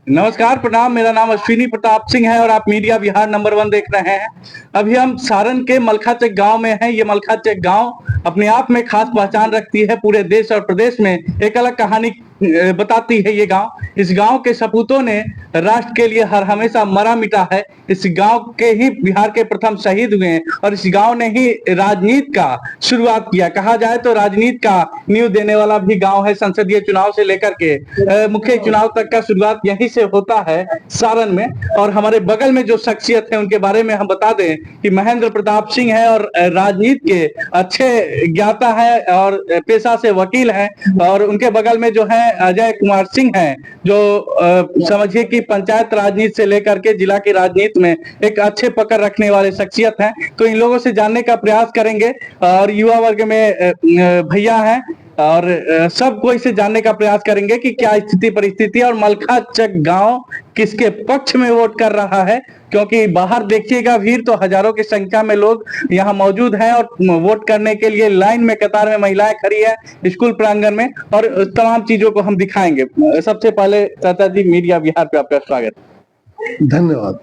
नमस्कार, प्रणाम। मेरा नाम अश्विनी प्रताप सिंह है और आप मीडिया बिहार नंबर 1 देख रहे हैं। अभी हम सारण के मलखाचक गांव में हैं। ये मलखाचक गांव अपने आप में खास पहचान रखती है। पूरे देश और प्रदेश में एक अलग कहानी बताती है ये गांव। इस गांव के सपूतों ने राष्ट्र के लिए हर हमेशा मरा मिटा है। इस गांव के ही बिहार के प्रथम शहीद हुए हैं और इस गांव ने ही राजनीति का शुरुआत किया। कहा जाए तो राजनीति का नींव देने वाला भी गांव है। संसदीय चुनाव से लेकर के मुख्य चुनाव तक का शुरुआत यहीं से होता है, सारण में। और हमारे बगल में जो शख्सियत है उनके बारे में हम बता दें कि महेंद्र प्रताप सिंह है और राजनीति के अच्छे ज्ञाता है और पेशा से वकील है। और उनके बगल में जो है अजय कुमार सिंह है, जो समझिए कि पंचायत राजनीति से लेकर के जिला की राजनीति में एक अच्छे पकड़ रखने वाले शख्सियत हैं। तो इन लोगों से जानने का प्रयास करेंगे और युवा वर्ग में भैया हैं और सबको इसे जानने का प्रयास करेंगे कि क्या स्थिति परिस्थिति और मलखाचक गांव किसके पक्ष में वोट कर रहा है। क्योंकि बाहर देखिएगा भीड़ तो हजारों की संख्या में लोग यहाँ मौजूद हैं और वोट करने के लिए लाइन में कतार में महिलाएं खड़ी है स्कूल प्रांगण में। और तमाम चीजों को हम दिखाएंगे। सबसे पहले चाचा जी, मीडिया बिहार पे आपका स्वागत। धन्यवाद।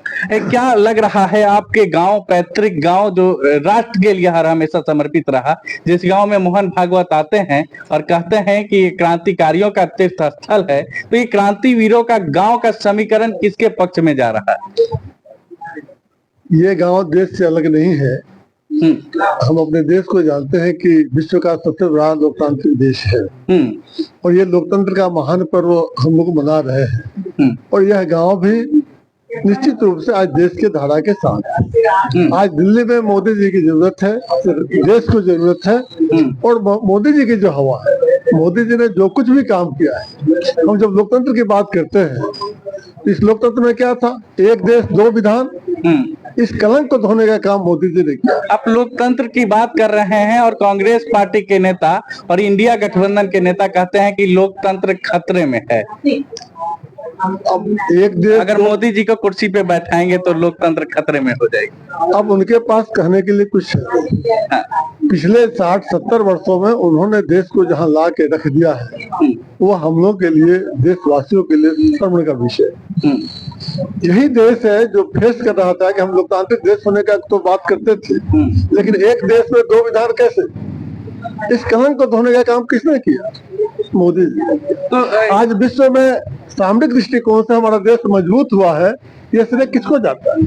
क्या लग रहा है आपके गांव, पैतृक गांव जो राष्ट्र के लिए हर हमेशा समर्पित रहा, जिस गांव में मोहन भागवत आते हैं और कहते हैं कि ये क्रांतिकारियों का तीर्थ स्थल है, तो ये क्रांतिवीरों का गांव का समीकरण किसके पक्ष में जा रहा है? ये गांव देश से अलग नहीं है। हम अपने देश को जानते हैं कि विश्व का सबसे बड़ा लोकतांत्रिक देश है और ये लोकतंत्र का महान पर्व हम लोग मना रहे हैं। और यह गांव भी निश्चित रूप से आज देश के धारा के साथ। आज दिल्ली में मोदी जी की जरूरत है, देश को जरूरत है। और मोदी जी की जो हवा है, मोदी जी ने जो कुछ भी काम किया है, हम जब लोकतंत्र की बात करते हैं, इस लोकतंत्र में क्या था? एक देश दो विधान। इस कलंक को धोने का काम मोदी जी ने किया। आप लोकतंत्र की बात कर रहे हैं और कांग्रेस पार्टी के नेता और इंडिया गठबंधन के नेता कहते हैं कि लोकतंत्र खतरे में है। अब एक देश, अगर मोदी जी को कुर्सी पे बैठाएंगे तो लोकतंत्र खतरे में हो जाएगी। अब उनके पास कहने के लिए कुछ है। पिछले 60-70 वर्षों में उन्होंने देश को जहां ला के रख दिया है, वो हम लोग के लिए, देशवासियों के लिए शर्म का विषय। यही देश है जो फेस कर रहा था कि हम लोकतांत्रिक देश होने का तो बात करते थे, लेकिन एक देश में दो विधान कैसे? इस कलंक को धोने का काम किसने किया? मोदी जी। तो आज विश्व में सामरिक दृष्टिकोण से हमारा देश मजबूत हुआ है, ये श्रेय किसको जाता है?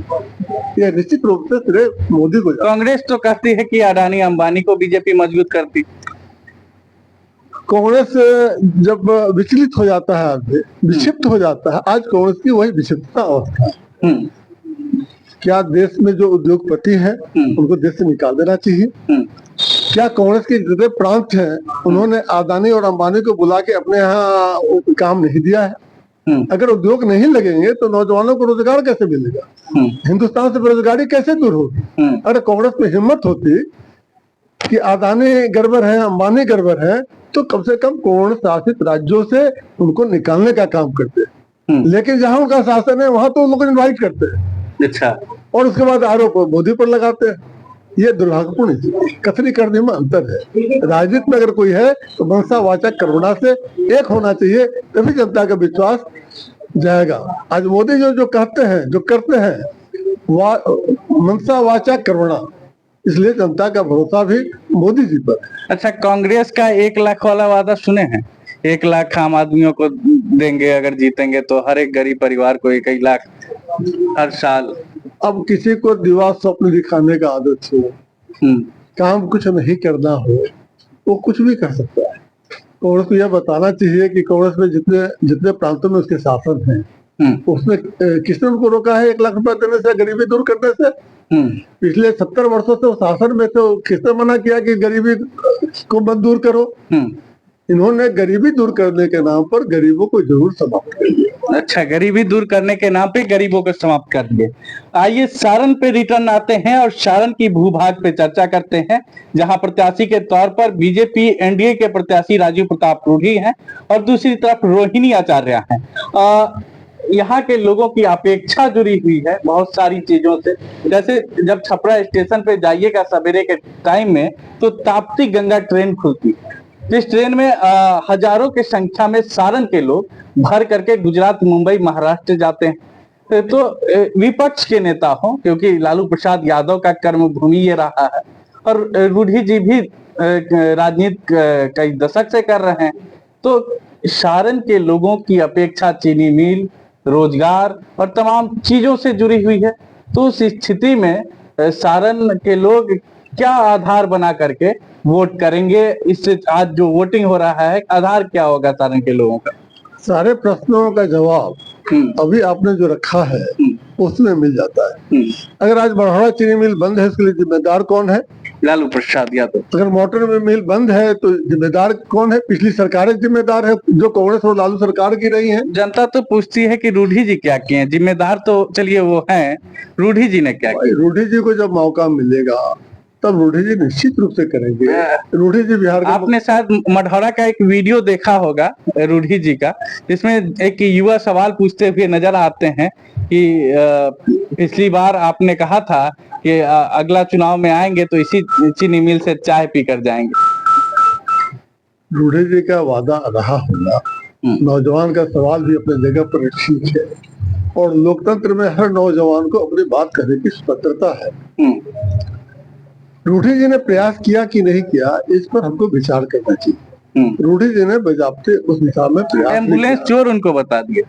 ये निश्चित रूप से श्रेय मोदी को जाता है। कांग्रेस तो कहती है कि अडानी अंबानी को बीजेपी मजबूत करती। कांग्रेस जब विचलित हो जाता है, आदमी विक्षिप्त हो जाता है, आज कांग्रेस की वही विक्षिप्तता अवस्था है। क्या देश में जो उद्योगपति हैं उनको देश से निकाल देना चाहिए? क्या कांग्रेस के जितने प्रांत हैं उन्होंने अडानी और अंबानी को बुला के अपने यहाँ काम नहीं दिया है? अगर उद्योग नहीं लगेंगे तो नौजवानों को रोजगार कैसे मिलेगा? हिंदुस्तान से बेरोजगारी कैसे दूर होगी? अगर कांग्रेस में हिम्मत होती कि अडानी गड़बड़ है, अंबानी गड़बड़ है, तो कम से कम कांग्रेस शासित राज्यों से उनको निकालने का काम करते। लेकिन जहां उनका शासन है वहां तो उन लोग इन्वाइट करते हैं। अच्छा। और उसके बाद आरोप मोदी पर लगाते हैं। ये दुर्भाग्यपूर्ण कथनी करने में अंतर है। राजनीति में अगर कोई है तो मनसा वाचा कर्मणा से एक होना चाहिए, तभी जनता का विश्वास जाएगा। आज मोदी जो कहते हैं, जो करते हैं, मनसा वाचा कर्मणा, इसलिए जनता का भरोसा भी मोदी जी पर है। अच्छा, कांग्रेस का 1 लाख वाला वादा सुने हैं? 1 लाख आम आदमियों को देंगे अगर जीतेंगे तो, हर एक गरीब परिवार को 1 लाख हर साल। अब किसी को दिवा स्वप्न दिखाने का आदत हो, काम कुछ नहीं करना हो, वो कुछ भी कर सकता है। कांग्रेस को यह बताना चाहिए कि कांग्रेस में जितने प्रांतों में उसके शासन है, उसमें किसने उनको रोका है 1 लाख रुपए देने से, गरीबी दूर करने से? पिछले 70 वर्षों से वो शासन में थे, किसने मना किया कि गरीबी को मत दूर करो? इन्होंने गरीबी दूर करने के नाम पर गरीबों को जरूर समाप्त कर दिया। अच्छा, गरीबी दूर करने के नाम पे गरीबों को समाप्त कर दिए। आइए सारण पे रिटर्न आते हैं और सारण की भूभाग पे चर्चा करते हैं, जहां प्रत्याशी के तौर पर बीजेपी एनडीए के प्रत्याशी राजीव प्रताप रूढ़ी हैं और दूसरी तरफ रोहिणी आचार्य हैं। यहाँ के लोगों की अपेक्षा जुड़ी हुई है बहुत सारी चीजों से। जैसे जब छपरा स्टेशन पे जाइएगा सवेरे के टाइम में तो ताप्ती गंगा ट्रेन खुलती है जिस ट्रेन में हजारों की संख्या में सारण के लोग भर करके गुजरात, मुंबई, महाराष्ट्र जाते हैं। तो विपक्ष के नेता हो, क्योंकि लालू प्रसाद यादव का कर्मभूमि ये रहा है और रूढ़ी जी भी राजनीति कई दशक से कर रहे हैं। तो सारण के लोगों की अपेक्षा चीनी मिल, रोजगार और तमाम चीजों से जुड़ी हुई है। तो उस स्थिति में सारण के लोग क्या आधार बना करके वोट करेंगे? इससे आज जो वोटिंग हो रहा है, आधार क्या होगा सारण के लोगों का? सारे प्रश्नों का जवाब अभी आपने जो रखा है उसमें मिल जाता है। अगर आज बड़हरा चीनी मिल बंद है, इसके लिए जिम्मेदार कौन है? लालू प्रसाद यादव। अगर मोटर में मिल बंद है तो जिम्मेदार कौन है? पिछली सरकारें जिम्मेदार है, जो कांग्रेस और लालू सरकार की रही है। जनता तो पूछती है कि रूढ़ी जी क्या किए हैं? जिम्मेदार तो चलिए वो हैं, रूढ़ी जी ने क्या किया? रूढ़ी जी को जब मौका मिलेगा तब रूढ़ी जी निश्चित रूप से करेंगे। रूढ़ी जी बिहार का, आपने शायद मढ़ौरा का एक वीडियो देखा होगा रूढ़ी जी का, जिसमें एक युवा सवाल पूछते हुए नजर आते हैं कि पिछली बार आपने कहा था कि अगला चुनाव में आएंगे तो इसी चीनी मिल से चाय पीकर जाएंगे। रूढ़ी जी का वादा रहा होगा। नौजवान का सवाल भी अपने जगह पर ठीक है और लोकतंत्र में हर नौजवान को अपनी बात करने की स्वतंत्रता है। रूढ़ी जी ने प्रयास किया कि नहीं किया, इस पर हमको विचार करना चाहिए। रूढ़ी जी ने बजाबते उस दिशा में प्रयास, एम्बुलेंस चोर उनको बता दिए।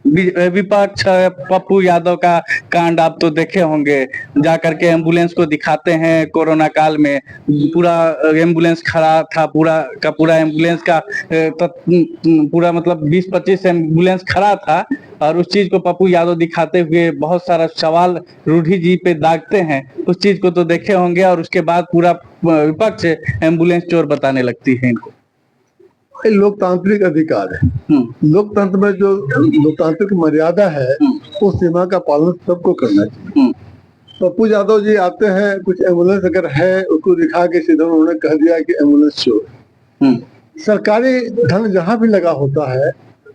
विपक्ष पप्पू यादव का कांड आप तो देखे होंगे, जाकर के एम्बुलेंस को दिखाते हैं। कोरोना काल में पूरा एम्बुलेंस खड़ा था, पूरा एम्बुलेंस का पूरा मतलब 20-25 एम्बुलेंस खड़ा था और उस चीज को पप्पू यादव दिखाते हुए बहुत सारा सवाल रूढ़ी जी पे दागते हैं। उस चीज को तो देखे होंगे और उसके बाद पूरा विपक्ष एम्बुलेंस चोर बताने लगती है इनको। लोकतांत्रिक अधिकार है। लोकतंत्र में जो लोकतांत्रिक मर्यादा है उस सीमा का पालन सबको करना चाहिए। पप्पू यादव जी आते हैं, कुछ एम्बुलेंस अगर है उसको दिखा के सीधा उन्होंने कह दिया कि एम्बुलेंस चोर। सरकारी धन जहाँ भी लगा होता है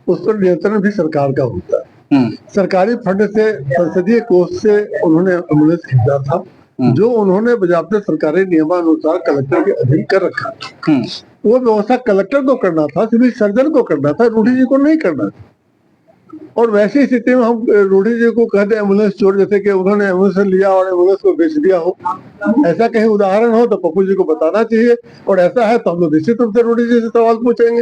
उस पर नियंत्रण भी सरकार का होता है। सरकारी फंड से, संसदीय कोष से उन्होंने एम्बुलेंस खरीदा था, जो उन्होंने बजाबते सरकारी नियमानुसार कलेक्टर के अधीन कर रखा। वो व्यवस्था कलेक्टर को करना था, सिविल सर्जन को करना था, रूढ़ी जी को नहीं करना था। और वैसी स्थिति में हम रूढ़ी जी को कहते एम्बुलेंस चोर, जैसे कि उन्होंने एम्बुलेंस लिया और एम्बुलेंस को बेच दिया हो। ऐसा कहीं उदाहरण हो तो पप्पू जी को बताना चाहिए, और ऐसा है तो हम लोग निश्चित रूप से रूढ़ी जी से सवाल पूछेंगे।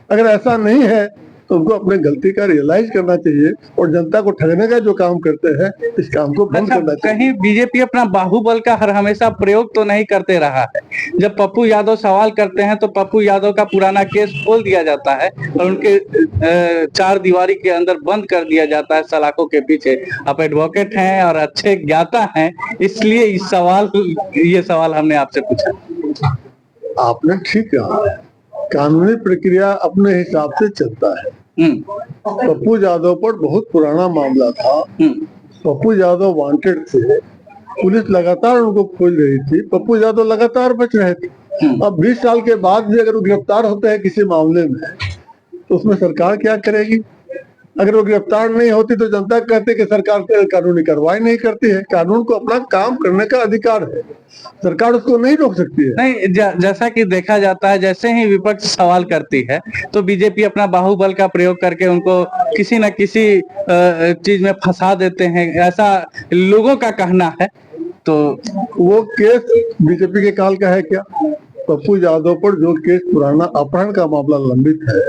अगर ऐसा नहीं है तो उनको अपने गलती का रियलाइज करना चाहिए और जनता को ठगने का जो काम करते हैं इस काम को बंद करना चाहिए। कहीं बीजेपी अपना बाहुबल का हर हमेशा प्रयोग तो नहीं करते रहा है? जब पप्पू यादव सवाल करते हैं तो पप्पू यादव का पुराना केस खोल दिया जाता है और उनके 4 दीवारी के अंदर बंद कर दिया जाता है सलाखों के पीछे। आप एडवोकेट हैं और अच्छे ज्ञाता हैं, इसलिए ये सवाल हमने आपसे पूछा। आपने ठीक कहा, कानूनी प्रक्रिया अपने हिसाब से चलता है। पप्पू यादव पर बहुत पुराना मामला था। पप्पू यादव वांटेड थे, पुलिस लगातार उनको खोज रही थी, पप्पू यादव लगातार बच रहे थे। अब 20 साल के बाद भी अगर वो गिरफ्तार होते हैं किसी मामले में तो उसमें सरकार क्या करेगी? अगर वो गिरफ्तार नहीं होती तो जनता कहती कि सरकार कानूनी कार्रवाई नहीं करती है। कानून को अपना काम करने का अधिकार है, सरकार उसको नहीं रोक सकती है। नहीं, जैसा कि देखा जाता है, जैसे ही विपक्ष सवाल करती है तो बीजेपी अपना बाहुबल का प्रयोग करके उनको किसी न किसी चीज में फंसा देते हैं, ऐसा लोगों का कहना है। तो वो केस बीजेपी के काल का है क्या? पप्पू यादव पर जो केस पुराना अपहरण का मामला लंबित है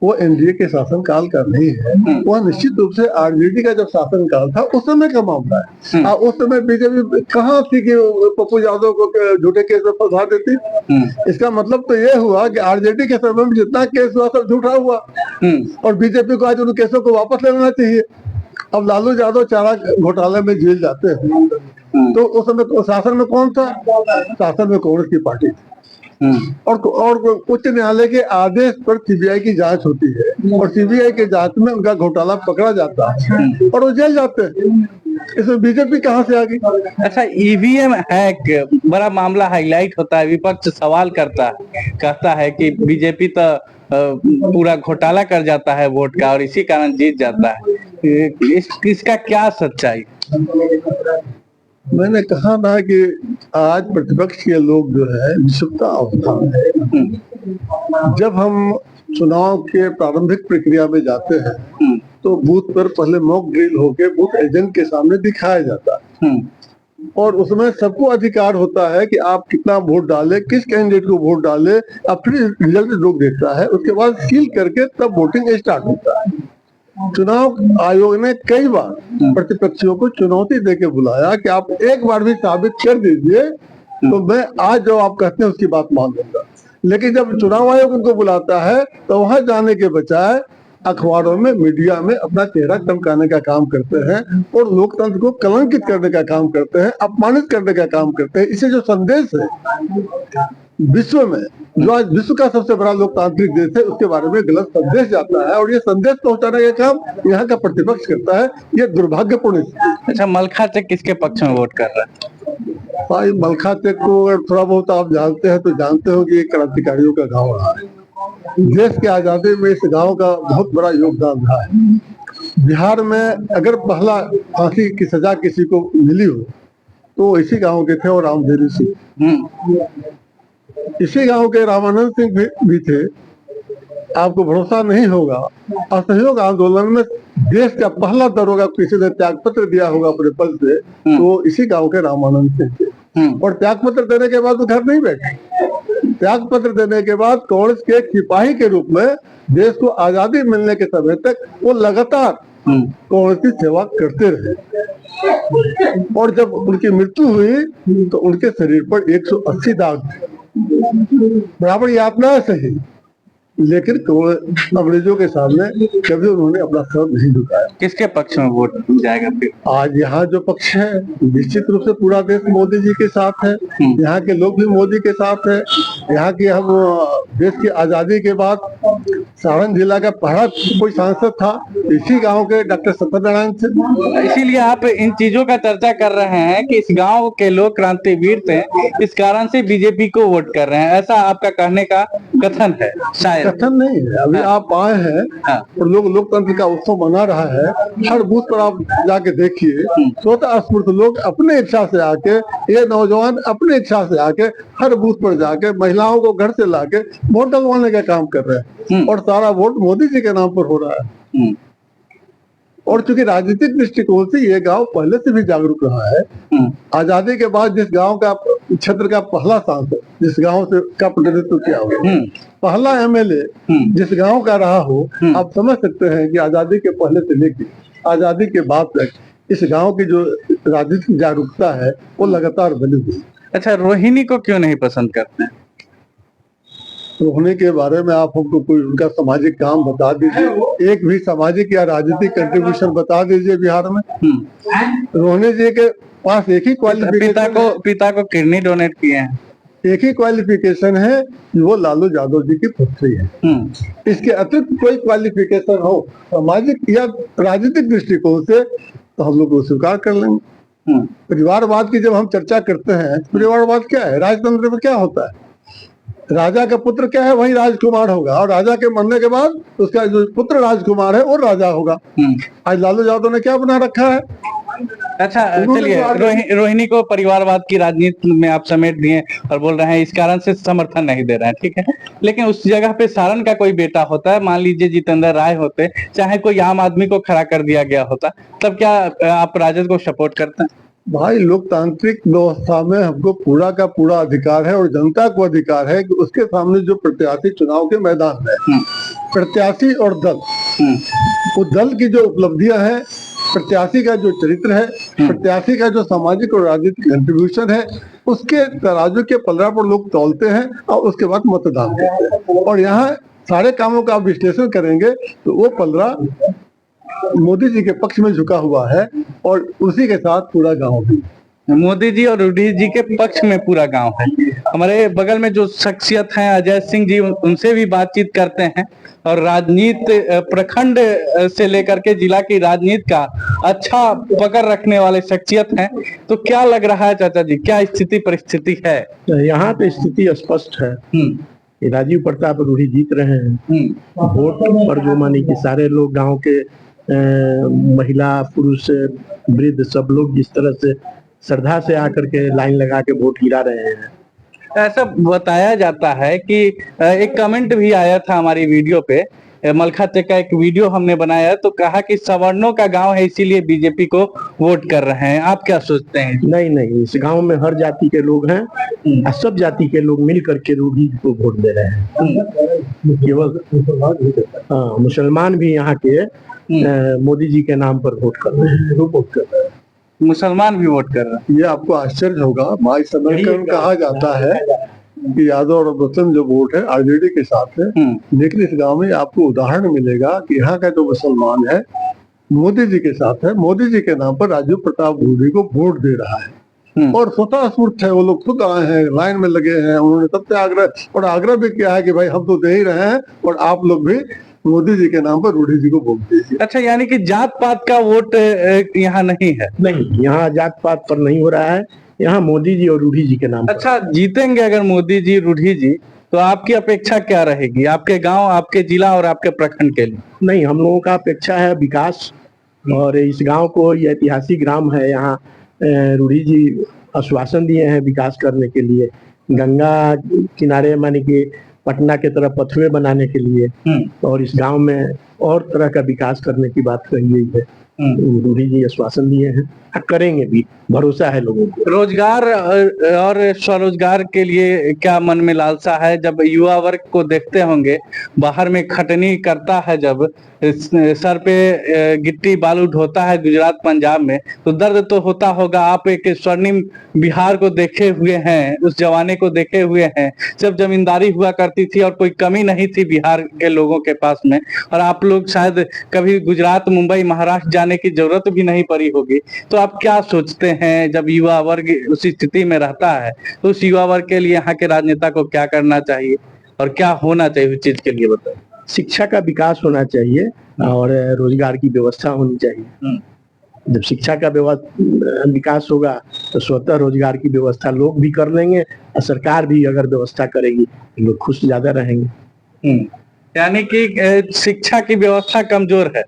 वो एनडीए के शासन काल का नहीं है, वह निश्चित रूप से आरजेडी का जब शासन काल था उस समय का मामला है। उस समय बीजेपी कहाँ थी कि पप्पू यादव को झूठे केस में फंसा देती? इसका मतलब तो ये हुआ कि आरजेडी के समय में जितना केस हुआ सब झूठा हुआ और बीजेपी को आज उन केसों को वापस लेना चाहिए। अब लालू यादव चारा घोटाले में जेल जाते हैं तो उस समय शासन में कौन था? शासन में कांग्रेस की पार्टी थी। और उच्च न्यायालय के आदेश पर सीबीआई की जांच होती है और सीबीआई के जांच में उनका घोटाला पकड़ा जाता है और वो जेल जाते हैं। इसमें बीजेपी कहाँ से आ गई? अच्छा, ईवीएम हैक बड़ा मामला हाईलाइट होता है, विपक्ष सवाल करता है, कहता है कि बीजेपी तो पूरा घोटाला कर जाता है वोट का और इसी कारण जीत जाता है। इसका क्या सच्चाई? मैंने कहा ना कि आज प्रतिपक्ष के लोग जो है निष्पक्षता अवस्था है, जब हम चुनाव के प्रारंभिक प्रक्रिया में जाते हैं तो बूथ पर पहले मॉक ड्रिल होके बूथ एजेंट के सामने दिखाया जाता है और उसमें सबको अधिकार होता है कि आप कितना वोट डाले, किस कैंडिडेट को वोट डाले, अब फिर रिजल्ट लोग देखता है, उसके बाद सील करके तब वोटिंग स्टार्ट होता है। चुनाव आयोग ने कई बार प्रतिपक्षियों को चुनौती देके बुलाया कि आप एक बार भी साबित कर दीजिए तो मैं आज जो आप कहते हैं उसकी बात मान लूंगा। लेकिन जब चुनाव आयोग उनको बुलाता है तो वहां जाने के बजाय अखबारों में, मीडिया में अपना चेहरा चमकाने का काम करते हैं और लोकतंत्र को कलंकित करने का काम करते हैं, अपमानित करने का काम करते हैं। इससे जो संदेश है विश्व में, जो आज विश्व का सबसे बड़ा लोकतांत्रिक देश है, उसके बारे में गलत संदेश जाता है और ये संदेश पहुंचाने का काम यहाँ का प्रतिपक्ष करता है। ये दुर्भाग्यपूर्ण स्थिति। अच्छा, मलखा चेक किसके पक्ष में वोट कर रहा है? भाई मलखा चेक को अगर थोड़ा बहुत आप जानते हैं तो जानते हो कि ये क्रांतिकारियों का गाँव रहा है। देश के आजादी में इस गांव का बहुत बड़ा योगदान रहा है। बिहार में अगर पहला फांसी की सजा किसी को मिली हो तो इसी गांव के थे और रामधेरी सिंह। इसी गांव के रामानंद सिंह भी थे। आपको भरोसा नहीं होगा, असहयोग आंदोलन में देश का पहला दरोगा किसी ने त्याग पत्र दिया होगा अपने पद से तो इसी गांव के रामानंद सिंह थे। और त्याग पत्र देने के बाद वो घर नहीं बैठे। त्याग पत्र देने के बाद कांग्रेस के एक सिपाही के रूप में देश को आजादी मिलने के समय तक वो लगातार कांग्रेस की सेवा करते रहे और जब उनकी मृत्यु हुई तो उनके शरीर पर 180 दाग थे। बराबर यातना सही, लेकिन अंग्रेजों के सामने कभी उन्होंने अपना सर नहीं झुकाया। किसके पक्ष में वोट जाएगा फिर? आज यहाँ जो पक्ष है निश्चित रूप से पूरा देश मोदी जी के साथ है। यहाँ के लोग भी मोदी के साथ है। यहाँ की हम देश की आजादी के बाद सारण जिला का पहला कोई सांसद था इसी गांव के डॉक्टर सत्यनारायण सिंह। इसीलिए आप इन चीजों का चर्चा कर रहे हैं कि इस गांव के लोग क्रांतिवीर थे, इस कारण से बीजेपी को वोट कर रहे हैं, ऐसा आपका कहने का कथन है? शायद कथन नहीं है। अभी आप आए हैं और लोग लोकतंत्र का उत्सव मना रहा है। हर बूथ पर आप जाके देखिए, स्वतः स्फूर्त लोग अपने इच्छा से आके, ये नौजवान अपने इच्छा से आके हर बूथ पर जाके महिलाओं को घर से लाके वोट डलवाने का काम कर रहे हैं और सारा वोट मोदी जी के नाम पर हो रहा है। और चूंकि राजनीतिक दृष्टिकोण से ये गांव पहले से भी जागरूक रहा है। आजादी के बाद जिस गांव का क्षेत्र का पहला सांसद जिस गांव से का प्रतिनिधित्व किया हो, पहला एमएलए जिस गांव का रहा हो, आप समझ सकते हैं कि आजादी के पहले से लेकर आजादी के बाद तक इस गांव की जो राजनीतिक जागरूकता है वो लगातार बनी हुई। अच्छा, रोहिणी को क्यों नहीं पसंद करते हैं? रोहिणी के बारे में आप हमको कोई उनका सामाजिक काम बता दीजिए, एक भी सामाजिक या राजनीतिक कंट्रीब्यूशन बता दीजिए बिहार में। रोहिणी जी के पास एक ही क्वालिफिकेशन, पिता को किडनी डोनेट किए हैं। एक ही क्वालिफिकेशन है कि वो लालू यादव जी की पुत्री है। इसके अतिरिक्त कोई क्वालिफिकेशन हो सामाजिक या राजनीतिक दृष्टिकोण से तो हम लोग वो स्वीकार कर लेंगे। परिवारवाद की जब हम चर्चा करते हैं, परिवारवाद क्या है? राजतंत्र में क्या होता है? राजा का पुत्र क्या है? वही राजकुमार होगा और राजा के मरने के बाद उसका जो पुत्र राजकुमार है वो राजा होगा। आज लालू यादव ने क्या बना रखा है? अच्छा, चलिए, रोहिणी को परिवारवाद की राजनीति में आप समेट दिए और बोल रहे हैं इस कारण से समर्थन नहीं दे रहे हैं, ठीक है। लेकिन उस जगह पे सारण का कोई बेटा होता है, मान लीजिए जितेंद्र राय होते, चाहे कोई आम आदमी को खड़ा कर दिया गया होता, तब क्या आप राजद को सपोर्ट करते हैं? भाई, लोकतांत्रिक व्यवस्था में हमको पूरा का पूरा अधिकार है और जनता को अधिकार है कि उसके सामने जो प्रत्याशी चुनाव के मैदान में प्रत्याशी और दल, वो दल की जो उपलब्धियां हैं, प्रत्याशी का जो चरित्र है, प्रत्याशी का जो सामाजिक और राजनीतिक कंट्रीब्यूशन है, उसके तराजू के पलड़ा पर लोग तौलते हैं और उसके बाद मतदान करते हैं। और यहाँ सारे कामों का आप विश्लेषण करेंगे तो वो पलड़ा मोदी जी के पक्ष में झुका हुआ है और उसी के साथ पूरा गांव भी। मोदी जी और रूडी जी के पक्ष में पूरा गांव है। हमारे बगल में जो शख्सियत हैं अजय सिंह जी, उनसे भी बातचीत करते हैं और राजनीति प्रखंड से लेकर के जिला की राजनीति का अच्छा पकड़ रखने वाले शख्सियत हैं। तो क्या लग रहा है चाचा जी, क्या स्थिति परिस्थिति है? यहाँ पे स्थिति स्पष्ट है। राजीव प्रताप रूडी जीत रहे हैं। वोट पर जो मानी कि सारे लोग गांव के महिला पुरुष वृद्ध सब लोग जिस तरह से श्रद्धा से आकर के लाइन लगा के वोट गिरा रहे हैं, ऐसा बताया जाता है कि एक कमेंट भी आया था हमारी वीडियो पे, मलखाचक का एक वीडियो हमने बनाया तो कहा कि सवर्णों का गांव है इसीलिए बीजेपी को वोट कर रहे हैं। आप क्या सोचते हैं? नहीं नहीं, इस गांव में हर जाति के लोग हैं और सब जाति के लोग मिल करके रूढ़ी को वोट दे रहे हैं। केवल मुसलमान भी यहाँ के मोदी जी के नाम पर वोट कर रहे हैं। मुसलमान भी वोट कर रहे हैं। ये आपको आश्चर्य होगा, माई समीकरण कहा जाता है कि यादव और मुस्लिम जो वोट है आरजेडी के साथ है, लेकिन इस गांव में आपको उदाहरण मिलेगा कि यहाँ का जो मुसलमान है मोदी जी के साथ है, मोदी जी के नाम पर राजीव प्रताप रूडी को वोट दे रहा है और स्वतः स्फूर्त है। वो लोग खुद आए हैं, लाइन में लगे हैं, उन्होंने सबसे आग्रह भी किया है कि भाई हम तो दे ही रहे हैं और आप लोग भी मोदी जी के नाम पर रूडी जी को वोट दीजिए। अच्छा, यानी कि जात पात का वोट यहाँ नहीं है? नहीं, यहाँ जात पात पर नहीं हो रहा है, यहाँ मोदी जी और रूडी जी के नाम। अच्छा, जीतेंगे अगर मोदी जी रूडी जी तो आपकी अपेक्षा क्या रहेगी आपके गांव, आपके जिला और आपके प्रखंड के लिए? नहीं, हम लोगों का अपेक्षा है विकास, और इस गांव को ये ऐतिहासिक ग्राम है, यहाँ रूडी जी आश्वासन दिए हैं विकास करने के लिए, गंगा किनारे माने कि पटना के तरफ पथवे बनाने के लिए, और इस गांव में और तरह का विकास करने की बात कही गई है। रूडी जी आश्वासन दिए हैं, करेंगे भी, भरोसा है लोगों को। रोजगार और स्वरोजगार के लिए क्या मन में लालसा है? जब युवा वर्ग को देखते होंगे बाहर में खटनी करता है, जब सर पे गिट्टी बालू ढोता है गुजरात पंजाब में, तो दर्द तो होता होगा। आप एक स्वर्णिम बिहार को देखे हुए हैं, उस जमाने को देखे हुए हैं जब जमींदारी हुआ करती थी और कोई कमी नहीं थी बिहार के लोगों के पास में, और आप लोग शायद कभी गुजरात, मुंबई, महाराष्ट्र जाने की जरूरत भी नहीं पड़ी होगी। तो आप क्या सोचते हैं जब युवा वर्ग उस स्थिति में रहता है तो उस युवा वर्ग के लिए यहाँ के राजनेता को क्या करना चाहिए और क्या होना चाहिए उस चीज के लिए बताइए? शिक्षा का विकास होना चाहिए और रोजगार की व्यवस्था होनी चाहिए। जब शिक्षा का विकास होगा तो स्वतः रोजगार की व्यवस्था लोग भी कर लेंगे और सरकार भी अगर व्यवस्था करेगी लोग खुश ज्यादा रहेंगे। यानी कि शिक्षा की व्यवस्था कमजोर है?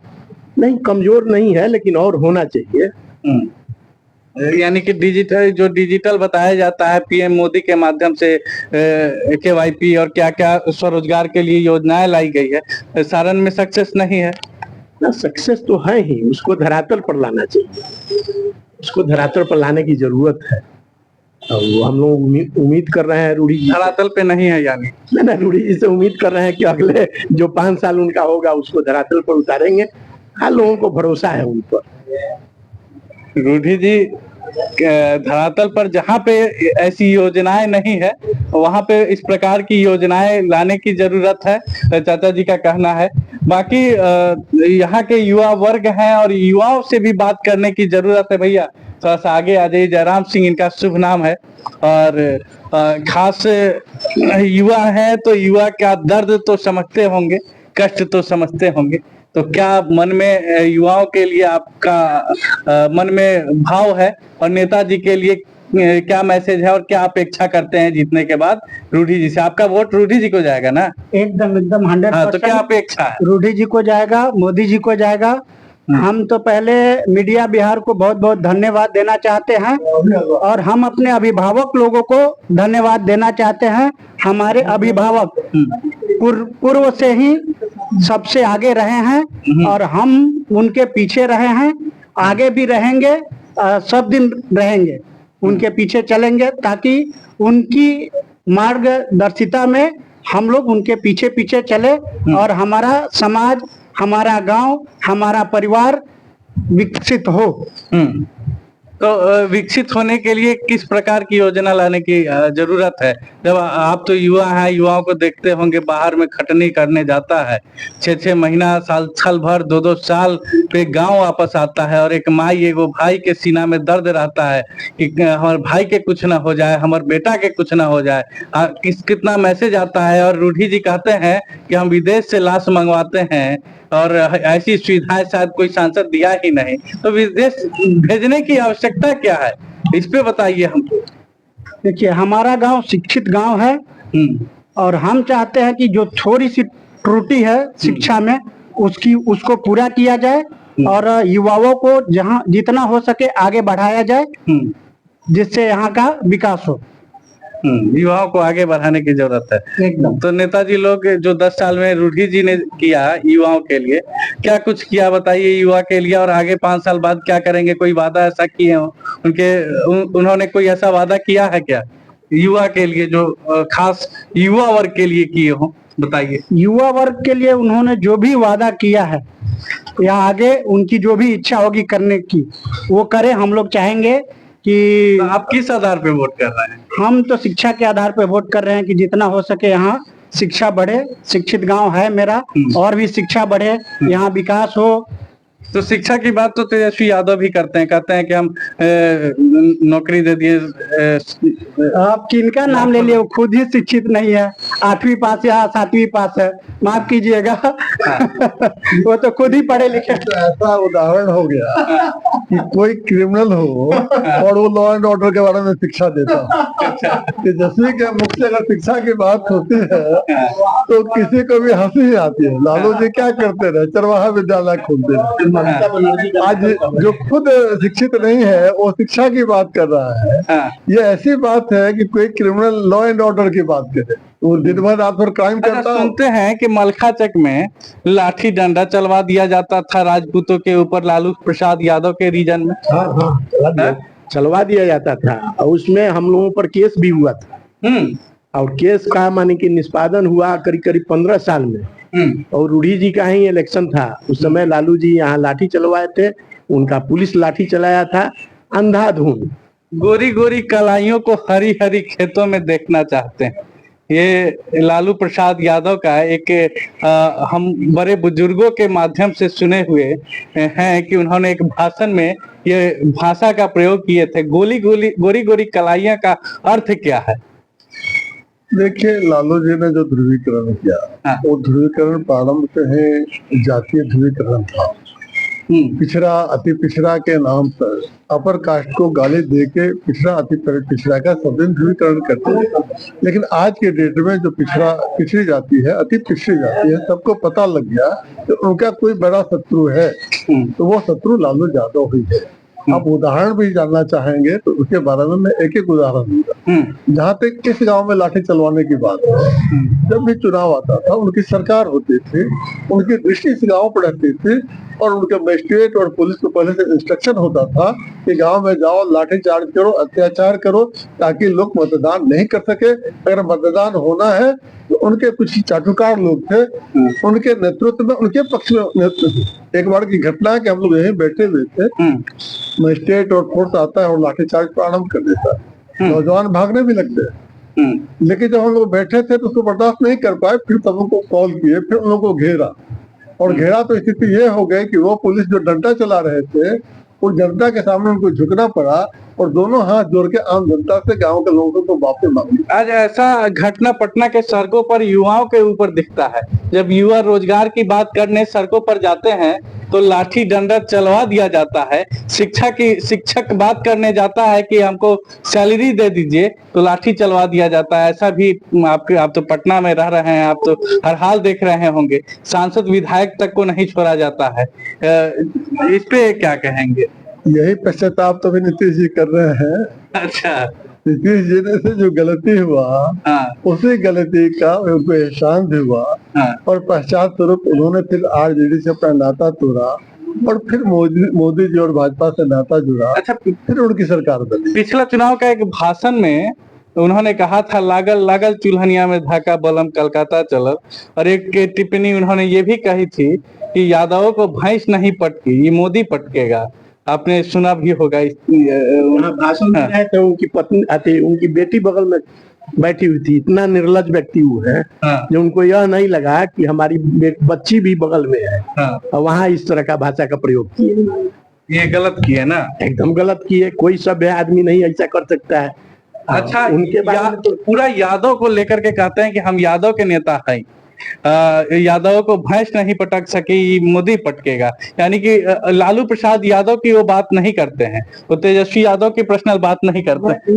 नहीं, कमजोर नहीं है, लेकिन और होना चाहिए। यानी कि डिजिटल बताया जाता है पीएम मोदी के माध्यम से KYP और क्या क्या स्वरोजगार के लिए योजनाएं लाई गई है, सारण में सक्सेस नहीं है ना? सक्सेस तो है ही, उसको धरातल पर लाना चाहिए, उसको धरातल पर लाने की जरूरत है। वो हम लोग उम्मीद कर रहे हैं रूडी जी धरातल पे नहीं है, यानी ना रूडी जी से उम्मीद कर रहे हैं कि अगले जो 5 साल उनका होगा उसको धरातल पर उतारेंगे। हाँ, लोगों को भरोसा है उन पर। रूडी जी धरातल पर जहाँ पे ऐसी योजनाएं नहीं है वहां पे इस प्रकार की योजनाएं लाने की जरूरत है, चाचा जी का कहना है। बाकी यहाँ के युवा वर्ग हैं और युवाओं से भी बात करने की जरूरत है। भैया थोड़ा सा आगे आ जाइए। जयराम सिंह इनका शुभ नाम है और खास युवा है तो युवा का दर्द तो समझते होंगे, कष्ट तो समझते होंगे। तो क्या मन में युवाओं के लिए आपका मन में भाव है और नेताजी के लिए क्या मैसेज है और क्या अपेक्षा करते हैं जीतने के बाद रूडी जी से? आपका वोट रूडी जी को जाएगा ना? एकदम 100%। हाँ, तो क्या अपेक्षा है? रूडी जी को जाएगा, मोदी जी को जाएगा। हम तो पहले मीडिया बिहार को बहुत बहुत धन्यवाद देना चाहते हैं और हम अपने अभिभावक लोगों को धन्यवाद देना चाहते हैं। हमारे अभिभावक पूर्व से ही सबसे आगे रहे हैं और हम उनके पीछे रहे हैं, आगे भी रहेंगे, सब दिन रहेंगे, उनके पीछे चलेंगे ताकि उनकी मार्गदर्शिता में हम लोग उनके पीछे पीछे चले और हमारा समाज, हमारा गांव, हमारा परिवार विकसित हो। तो विकसित होने के लिए किस प्रकार की योजना लाने की जरूरत है? जब आप तो युवा हैं, युवाओं को देखते होंगे बाहर में खटनी करने जाता है, 6-6 महीना, साल भर, 2-2 साल पे गांव वापस आता है और एक माई एगो भाई के सीना में दर्द रहता है कि हमारे भाई के कुछ ना हो जाए, हमारे बेटा के कुछ ना हो जाए। कितना मैसेज आता है और रूडी जी कहते हैं कि हम विदेश से लाश मंगवाते हैं और ऐसी सुविधाएं शायद कोई सांसद दिया ही नहीं, तो विदेश भेजने की आवश्यकता क्या है, इस पे बताइए हमको। देखिए, हमारा गांव शिक्षित गांव है और हम चाहते हैं कि जो थोड़ी सी त्रुटि है शिक्षा में उसको पूरा किया जाए और युवाओं को जहां जितना हो सके आगे बढ़ाया जाए जिससे यहाँ का विकास हो। युवाओं को आगे बढ़ाने की जरूरत है एकदम। तो नेताजी लोग जो 10 साल में रूढ़ी जी ने किया युवाओं के लिए, क्या कुछ किया बताइए युवा के लिए, और आगे 5 साल बाद क्या करेंगे? कोई वादा ऐसा किए हो उन्होंने कोई ऐसा वादा किया है क्या युवा के लिए, जो खास युवा वर्ग के लिए किए हो, बताइए। युवा वर्ग के लिए उन्होंने जो भी वादा किया है या आगे उनकी जो भी इच्छा होगी करने की वो करे। हम लोग चाहेंगे कि तो आप किस आधार पे वोट कर रहे हैं? हम तो शिक्षा के आधार पर वोट कर रहे हैं कि जितना हो सके यहाँ शिक्षा बढ़े। शिक्षित गांव है मेरा, और भी शिक्षा बढ़े, यहाँ विकास हो। तो शिक्षा की बात तो तेजस्वी यादव भी करते हैं, कहते हैं कि हम नौकरी दे दिए। आप किनका नाम ले लिए? वो खुद ही शिक्षित नहीं है, 8वीं पास या 7वीं पास है, माफ कीजिएगा। वो तो खुद ही पढ़े लिखे। तो ऐसा उदाहरण हो गया कि कोई क्रिमिनल हो और वो लॉ एंड ऑर्डर के बारे में शिक्षा देता हो। तेजस्वी के मुख से अगर शिक्षा की बात होती है तो किसी को भी हंसी ही आती है। लालू जी क्या करते रहे? चरवाहा विद्यालय खोलते रहे। आज जो खुद शिक्षित नहीं है वो शिक्षा की बात कर रहा है। ये ऐसी बात है कि कोई क्रिमिनल लॉ एंड ऑर्डर की बात करे, वो दिन भर रात भर क्राइम करता है। सुनते हैं कि मलखाचक में लाठी डंडा चलवा दिया जाता था राजपूतों के ऊपर लालू प्रसाद यादव के रीजन में। हाँ, चलवा दिया जाता था और उसमें हम लोगों पर केस भी हुआ था। और केस का माने कि निष्पादन हुआ करीब करीब 15 साल में। और रूढ़ी जी का ही इलेक्शन था उस समय। लालू जी यहाँ लाठी चलवाए थे, उनका पुलिस लाठी चलाया था अंधाधुंध। गोरी गोरी कलाइयों को हरी हरी खेतों में देखना चाहते हैं, ये लालू प्रसाद यादव का एक हम बड़े बुजुर्गों के माध्यम से सुने हुए हैं कि उन्होंने एक भाषण में ये भाषा का प्रयोग किए थे। गोरी गोरी कलाइयां का अर्थ क्या है? देखिए, लालू जी ने जो ध्रुवीकरण किया वो ध्रुवीकरण प्रारंभ से ही जातीय ध्रुवीकरण था। पिछड़ा अति पिछड़ा के नाम पर अपर कास्ट को गाली दे के पिछड़ा अति पिछड़ा का सब दिन ध्रुवीकरण करते थे। लेकिन आज के डेट में जो पिछड़ी जाति है, अति पिछड़ी जाति है, सबको पता लग गया कि उनका कोई बड़ा शत्रु है, तो वो शत्रु लालू यादव ही है। आप उदाहरण भी जानना चाहेंगे तो उसके बारे में मैं एक एक उदाहरण दूंगा। जहाँ तक इस गांव में लाठी चलवाने की बात है, जब भी चुनाव आता था उनकी सरकार होती थी, उनकी दृष्टि इस गांव पर रहती थी और उनके मजिस्ट्रेट और पुलिस को पहले से इंस्ट्रक्शन होता था कि गांव में जाओ, लाठीचार्ज करो, अत्याचार करो, ताकि लोग मतदान नहीं कर सके। अगर मतदान होना है तो उनके कुछ चाटुकार लोग थे, उनके नेतृत्व में, उनके पक्ष में नेतृत्व। एक बार की घटना है कि हम लोग यहीं बैठे हुए थे, मजिस्ट्रेट और फोर्स आता है और लाठीचार्ज प्रारंभ कर देता है। नौजवान भागने भी लगते हैं, लेकिन जब हम लोग बैठे थे तो उसको बर्दाश्त नहीं कर पाए। फिर सब लोग को कॉल किए, फिर उन लोगों को घेरा, और घेरा तो स्थिति ये हो गई कि वो पुलिस जो डंडा चला रहे थे उस जनता के सामने उनको झुकना पड़ा और दोनों हाथ जोड़ के आम जनता से गांव के लोगों को माफी मांगी। आज ऐसा घटना पटना के सड़कों पर युवाओं के ऊपर दिखता है। जब युवा रोजगार की बात करने सड़कों पर जाते हैं तो लाठी डंडा चलवा दिया जाता है। शिक्षक बात करने जाता है कि हमको सैलरी दे दीजिए तो लाठी चलवा दिया जाता है। ऐसा भी आप तो पटना में रह रहे हैं, आप तो हर हाल देख रहे होंगे। सांसद विधायक तक को नहीं छोड़ा जाता है। इस पे क्या कहेंगे? यही पश्चाताप तो भी नीतीश जी कर रहे हैं। अच्छा, नीतीश जी ने से जो गलती हुआ उसी गलती का उनको एहसान भी हुआ और पश्चात स्वरूप उन्होंने फिर आरजेडी से अपना नाता तोड़ा और फिर मोदी जी और भाजपा से नाता जुड़ा। अच्छा, फिर उनकी सरकार बनी। पिछला चुनाव का एक भाषण में उन्होंने कहा था, लागल लागल चुल्हनिया में धाका बलम कलकत्ता चलल। और एक टिप्पणी उन्होंने ये भी कही थी कि यादवों को भैंस नहीं पटकी, ये मोदी पटकेगा। आपने सुना भी होगा। भाषण दे रहे थे, उनकी पत्नी आती, उनकी बेटी बगल में बैठी हुई थी। इतना निर्लज व्यक्ति वो है जो उनको यह नहीं लगा कि हमारी बच्ची भी बगल में है और वहाँ इस तरह का भाषा का प्रयोग किए। ये गलत किए ना, एकदम गलत किए। कोई सभ्य आदमी नहीं ऐसा कर सकता है। अच्छा, उनके तो पूरा यादव को लेकर के कहते हैं कि हम यादव के नेता हैं, यादव को भैंस नहीं पटक सकी, मोदी पटकेगा। यानी कि लालू प्रसाद यादव की वो बात नहीं करते हैं, वो तेजस्वी यादव की पर्सनल बात नहीं करते।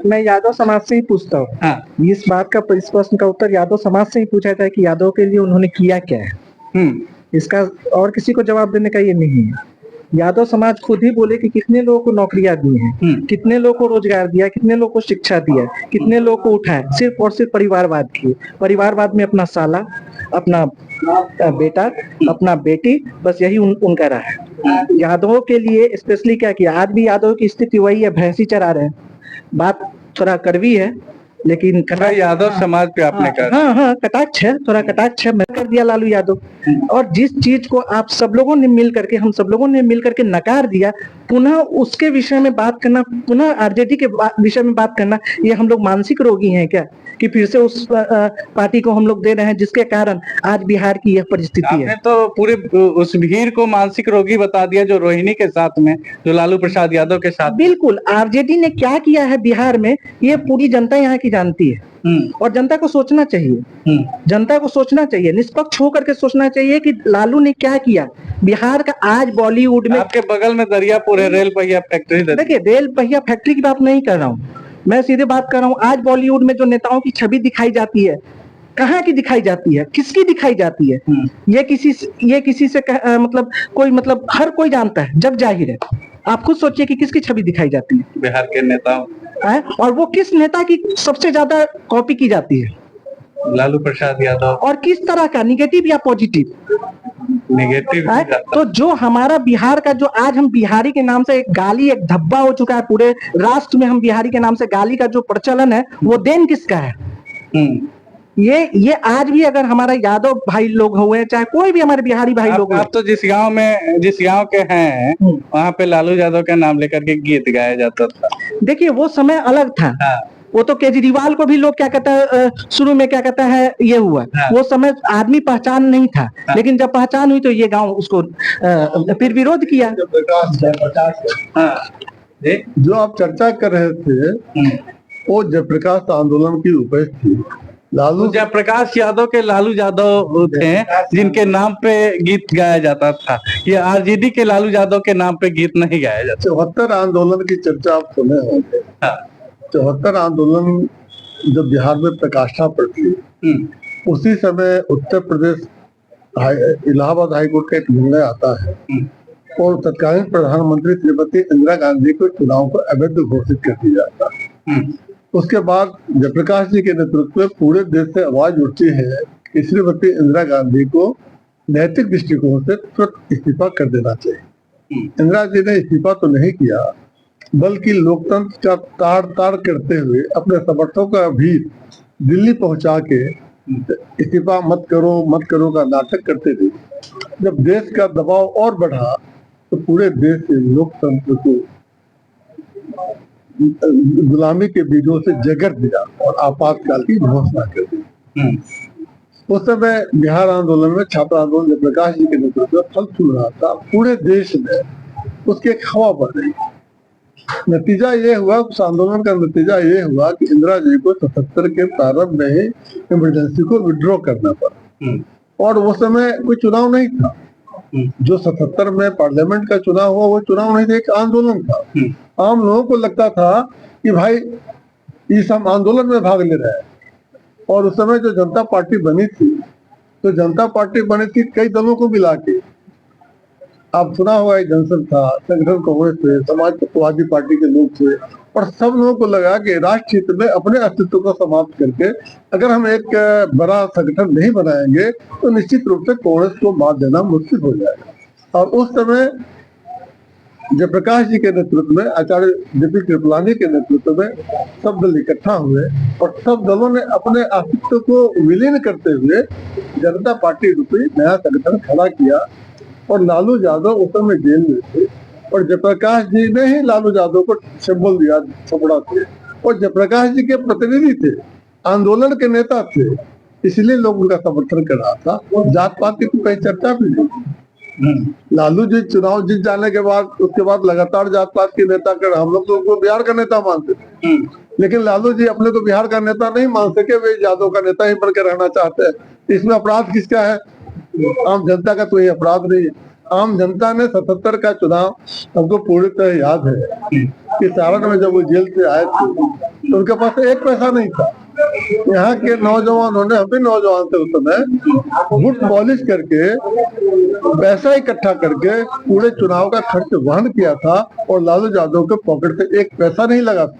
मैं यादव समाज से ही पूछता हूँ। इस बात का इस प्रश्न का उत्तर यादव समाज से ही पूछा था कि यादव के लिए उन्होंने किया क्या है। इसका और किसी को जवाब देने का ये नहीं है। यादव समाज खुद ही बोले कि कितने लोगों को नौकरियां दी हैं, कितने लोगों को रोजगार दिया, कितने लोगों को शिक्षा दिया, कितने लोगों को उठाए, सिर्फ और सिर्फ परिवारवाद किए। परिवारवाद में अपना साला, अपना बेटा, अपना बेटी, बस यही उनका रहा है। यादवों के लिए स्पेशली क्या किया, आज भी यादव की स्थिति वही है, भैंसी चरा रहे हैं। बात थोड़ा कड़वी है लेकिन यादव समाज पे आपने कहा। हाँ, कटाक्ष है, थोड़ा कटाक्ष है, मैं कर दिया लालू यादव। और जिस चीज को आप सब लोगों ने मिल करके, हम सब लोगों ने मिल करके नकार दिया, पुनः उसके विषय में बात करना, पुनः आरजेडी के विषय में बात करना, ये हम लोग मानसिक रोगी हैं क्या, कि फिर से उस पार्टी को हम लोग दे रहे हैं, जिसके कारण आज बिहार की यह परिस्थिति है। आपने तो पूरे उस भीड़ को मानसिक रोगी बता दिया जो रोहिणी के साथ में, जो लालू प्रसाद यादव के साथ। बिल्कुल, आरजेडी ने क्या किया है बिहार में, ये पूरी जनता यहाँ की जानती है। और जनता को सोचना चाहिए, जनता को सोचना चाहिए, निष्पक्ष होकर के सोचना चाहिए कि लालू ने क्या किया बिहार का। आज बॉलीवुड में आपके बगल में दरियापुर है, रेल पहिया फैक्ट्री। देखिए, रेल पहिया फैक्ट्री की बात नहीं कर रहा हूँ मैं, सीधे बात कर रहा हूँ। आज बॉलीवुड में जो नेताओं की छवि दिखाई जाती है, कहाँ की दिखाई जाती है, किसकी दिखाई जाती है? ये किसी से मतलब कोई, मतलब हर कोई जानता है, जग जाहिर है। आप खुद सोचिए कि किसकी छवि दिखाई जाती है? बिहार के नेताओं। और वो किस नेता की सबसे ज्यादा कॉपी की जाती है? लालू प्रसाद यादव। और किस तरह का, निगेटिव या पॉजिटिव? नेगेटिव। तो जो हमारा बिहार का, जो आज हम बिहारी के नाम से एक गाली, एक धब्बा हो चुका है पूरे राष्ट्र में, हम बिहारी के नाम से गाली का जो प्रचलन है, वो देन किसका है? ये आज भी अगर हमारा यादव भाई लोग हुए, चाहे कोई भी हमारे बिहारी भाई लोग, आप तो जिस गांव के हैं, वहाँ पे लालू यादव का नाम लेकर के गीत गाया जाता था। देखिए, वो समय अलग था। वो तो केजरीवाल को भी लोग क्या कहता है, शुरू में क्या कहता है, ये हुआ। वो समय आदमी पहचान नहीं था, लेकिन जब पहचान हुई तो ये गांव उसको फिर विरोध किया। जो आप चर्चा कर रहे थे वो जयप्रकाश आंदोलन की उपज थी। लालू जयप्रकाश यादव के लालू यादव थे जिनके नाम पे गीत गाया जाता था। ये आरजेडी के लालू यादव के नाम पे गीत नहीं गाया जाता। 74 आंदोलन की चर्चा आप सुने होंगे। 74 आंदोलन जब बिहार में प्रकाष्ठा पर थी, उसी समय उत्तर प्रदेश इलाहाबाद हाईकोर्ट का एक निर्णय आता है और तत्कालीन प्रधानमंत्री श्रीमती इंदिरा गांधी को चुनाव को अवैध घोषित कर दिया जाता है। उसके बाद जयप्रकाश जी के नेतृत्व में पूरे देश से आवाज उठती है कि श्रीमती इंदिरा गांधी को नैतिक दृष्टिकोण से तुरंत इस्तीफा कर देना चाहिए। इंदिरा जी ने इस्तीफा तो नहीं किया, बल्कि लोकतंत्र का ताड़ ताड़ करते हुए अपने समर्थकों का भी दिल्ली पहुंचा के इस्तीफा मत करो का नाटक करते थे। जब देश का दबाव और बढ़ा तो पूरे देश से लोकतंत्र को गुलामी के बीजों से जगड़ दिया और आपातकाल की घोषणा कर दी। उस समय बिहार आंदोलन में, छात्र आंदोलन जयप्रकाश जी के नेतृत्व में फल फूल रहा था। पूरे देश में उसकी एक हवा बढ़ रही। नतीजा ये हुआ, उस आंदोलन का नतीजा ये हुआ कि इंदिरा जी को 77 के प्रारंभ में ही इमरजेंसी को विड्रॉ करना पड़ा। और उस समय कोई चुनाव नहीं था। जो 77 में पार्लियामेंट का चुनाव हुआ, वो चुनाव नहीं था, एक आंदोलन था। आम लोगों को लगता था कि भाई इस हम आंदोलन में भाग ले रहे हैं। और उस समय जो जनता पार्टी बनी थी, तो जनता पार्टी बनी थी कई दलों को मिला के। आप सुना होगा, जनसंघ था, संगठन कांग्रेस थे, समाजवादी पार्टी के लोग थे, और सब लोगों को लगा कि राष्ट्र हित में अपने अस्तित्व को समाप्त करके अगर हम एक बड़ा संगठन नहीं बनाएंगे तो निश्चित रूप से कांग्रेस को मात देना मुश्किल हो जाएगा। और उस समय जयप्रकाश जी के नेतृत्व में, आचार्य जेपी कृपलानी के नेतृत्व में सब दल इकट्ठा हुए और सब दलों ने अपने अस्तित्व को विलीन करते हुए जनता पार्टी रूपी नया संगठन खड़ा किया। और लालू यादव उस समय जेल में थे और जयप्रकाश जी ने ही लालू यादव को सिंबल दिया, छपड़ा थे। और जयप्रकाश जी के प्रतिनिधि थे, आंदोलन के नेता थे, इसलिए लोग उनका समर्थन कर रहा था। जात पात की तो कहीं चर्चा भी नहीं। लालू जी चुनाव जीत जाने के बाद, उसके बाद लगातार जात पात के नेता कर, हम लोग तो उनको बिहार का नेता मानते थे, लेकिन लालू जी अपने को बिहार का नेता नहीं मान सके, वे यादव का नेता ही बनकर रहना चाहते हैं। इसमें अपराध किसका है? आम जनता का तो ये अपराध नहीं है। आम जनता ने 77 का चुनाव, हमको पूरी तरह याद है कि सारण में जब वो जेल से आए थे तो उनके पास एक पैसा नहीं था। यहाँ के नौजवानों ने, हम भी नौजवान थे उस समय, वोट पॉलिश करके पैसा इकट्ठा करके पूरे चुनाव का खर्च वहन किया था और लालू यादव के पॉकेट से एक पैसा नहीं लगा।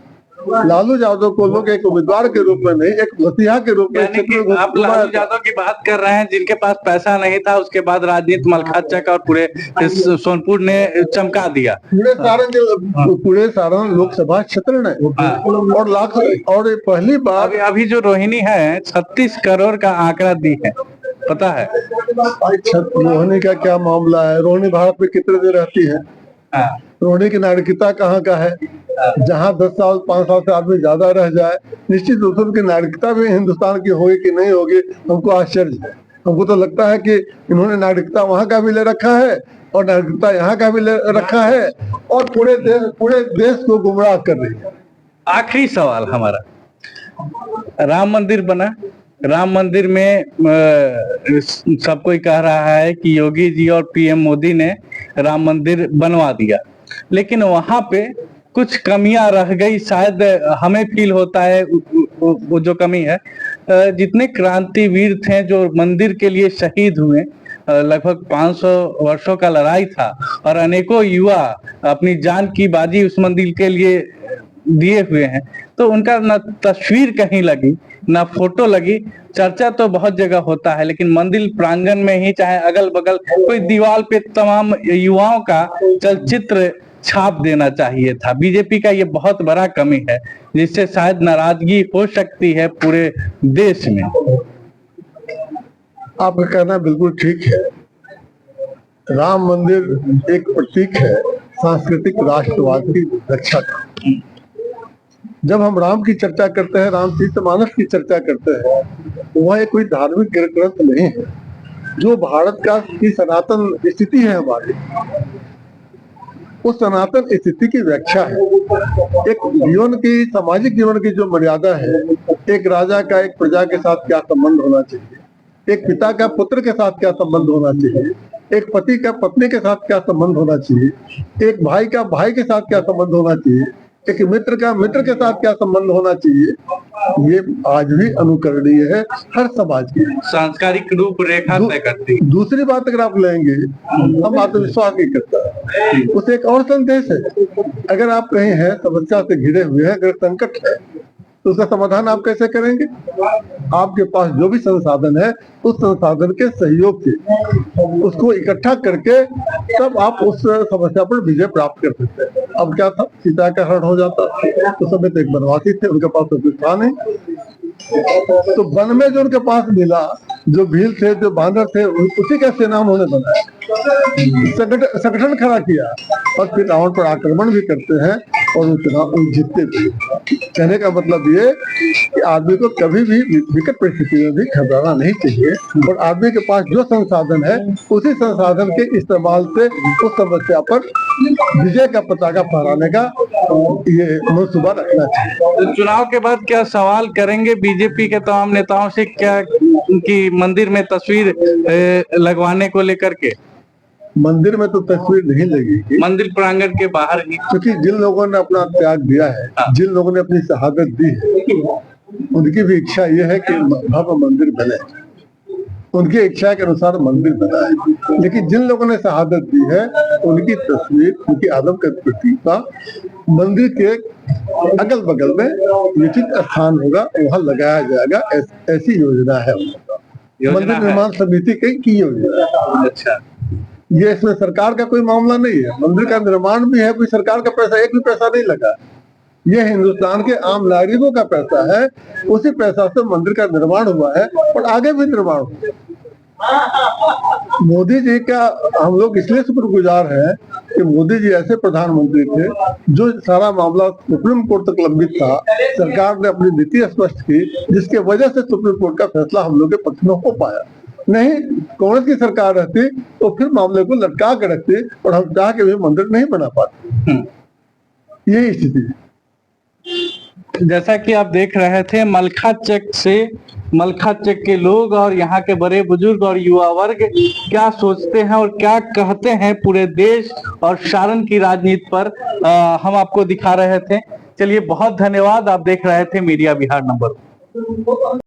लालू यादव को लोग एक उम्मीदवार के रूप में नहीं, एक मसीहा के रूप में। यानी कि आप लालू यादव की बात कर रहे हैं, जिनके पास पैसा नहीं था, उसके बाद राजनीति मलखाचक और पूरे सोनपुर ने चमका दिया। पूरे सारण लोकसभा क्षेत्र ने और लाख, और पहली बार अभी जो रोहिणी है 36 करोड़ का आंकड़ा दी है, पता है? रोहिणी का क्या मामला है? रोहिणी भारत में कितने दिन रहती है? रोहिणी की नागरिकता कहाँ का है? जहाँ 10 साल 5 साल से आदमी ज्यादा रह जाए, निश्चित रूप से उनकी नागरिकता भी हिंदुस्तान की होगी कि नहीं होगी, हमको आश्चर्य है। हमको तो लगता है कि इन्होंने नागरिकता वहाँ का भी ले रखा है और नागरिकता यहाँ का भी ले रखा है और पूरे देश को गुमराह कर रही है। आखिरी सवाल हमारा, राम मंदिर बना, राम मंदिर में सब कोई कह रहा है कि योगी जी और पीएम मोदी ने राम मंदिर बनवा दिया, लेकिन वहां पे कुछ कमियां रह गई, शायद हमें फील होता है वो जो कमी है, जितने क्रांतिवीर थे जो मंदिर के लिए शहीद हुए, लगभग 500 वर्षों का लड़ाई था और अनेकों युवा अपनी जान की बाजी उस मंदिर के लिए दिए हुए हैं, तो उनका न तस्वीर कहीं लगी ना फोटो लगी। चर्चा तो बहुत जगह होता है, लेकिन मंदिर प्रांगण में ही, चाहे अगल बगल कोई दीवार पे तमाम युवाओं का चलचित्र छाप देना चाहिए था। बीजेपी का ये बहुत बड़ा कमी है, जिससे शायद नाराजगी हो सकती है पूरे देश में। आपका कहना बिल्कुल ठीक है। राम मंदिर एक प्रतीक है सांस्कृतिक राष्ट्रवाद की रक्षा का। जब हम राम की चर्चा करते हैं, रामचरितमानस की चर्चा करते हैं, वह एक कोई धार्मिक ग्रंथ नहीं है। जो भारत की सनातन स्थिति है हमारी, उस सनातन स्थिति की व्याख्या है। एक जीवन की, सामाजिक जीवन की जो मर्यादा है, एक राजा का एक प्रजा के साथ क्या संबंध होना चाहिए, एक पिता का पुत्र के साथ क्या संबंध होना चाहिए, एक पति का पत्नी के साथ क्या संबंध होना चाहिए, एक भाई का भाई के साथ क्या संबंध होना चाहिए, एक मित्र का मित्र के साथ क्या संबंध होना चाहिए, ये आज भी अनुकरणीय है हर समाज की, सांस्कृतिक रूपरेखा तय करती। दूसरी बात अगर आप लेंगे, हम आत्मविश्वास नहीं करता है, उसे एक और संदेश है। अगर आप कहीं हैं, समस्या से घिरे हुए हैं, अगर संकट है, तो उसका समाधान आप कैसे करेंगे? आपके पास जो भी संसाधन है, उस संसाधन के सहयोग से उसको इकट्ठा करके तब आप उस समस्या पर विजय प्राप्त कर सकते हैं। अब क्या था, सीता का हरण हो जाता, तो समय तो एक वनवासी थे, उनके पास तो कुछ था नहीं, तो वन में जो उनके पास मिला, जो भील थे, जो बांदर थे, उसी का सेना उन्होंने बनाया, संगठन खड़ा किया और फिर रावण पर आक्रमण भी करते हैं और वो चुनाव जीतते थे। कहने का मतलब ये कि आदमी को कभी भी विकट परिस्थिति में भी घबराना नहीं चाहिए और आदमी के पास जो संसाधन है, उसी संसाधन के इस्तेमाल से उस समस्या पर विजय का पताका फहराने का ये मनसूबा रखना चाहिए। तो चुनाव के बाद क्या सवाल करेंगे बीजेपी के तमाम नेताओं से, क्या उनकी मंदिर में तस्वीर लगवाने को लेकर के? मंदिर में तो तस्वीर नहीं लगेगी, मंदिर प्रांगण के बाहर ही, क्योंकि जिन लोगों ने अपना त्याग दिया है, जिन लोगों ने अपनी शहादत दी है, उनकी भी इच्छा ये है कि भव्य मंदिर बने, उनकी इच्छा के अनुसार मंदिर बना है। लेकिन जिन लोगों ने शहादत दी है, उनकी तस्वीर, उनकी आदम का प्रतिमा मंदिर के अगल बगल में निश्चित स्थान होगा, वहाँ लगाया जाएगा। ऐसी योजना है मंदिर निर्माण समिति की योजना। अच्छा, ये इसमें सरकार का कोई मामला नहीं है। मंदिर का निर्माण भी है, कोई सरकार का पैसा, एक भी पैसा नहीं लगा, ये हिंदुस्तान के आम नागरिकों का पैसा है। उसी पैसा से मंदिर का निर्माण हुआ है और आगे भी निर्माण होगा। मोदी जी का हम लोग इसलिए शुक्रगुजार हैं कि मोदी जी ऐसे प्रधानमंत्री थे जो सारा मामला सुप्रीम कोर्ट तक लंबित था, सरकार ने अपनी नीति स्पष्ट की, जिसके वजह से सुप्रीम कोर्ट का फैसला हम लोग के पक्ष में हो पाया। नहीं, कांग्रेस की सरकार रहती तो फिर मामले को लटका के रखती और हम चाह के भी मंदिर नहीं बना पाते। यही स्थिति है। जैसा कि आप देख रहे थे, मलखाचक के लोग और यहाँ के बड़े बुजुर्ग और युवा वर्ग क्या सोचते हैं और क्या कहते हैं पूरे देश और सारण की राजनीति पर, हम आपको दिखा रहे थे। चलिए, बहुत धन्यवाद। आप देख रहे थे मीडिया बिहार नंबर 1।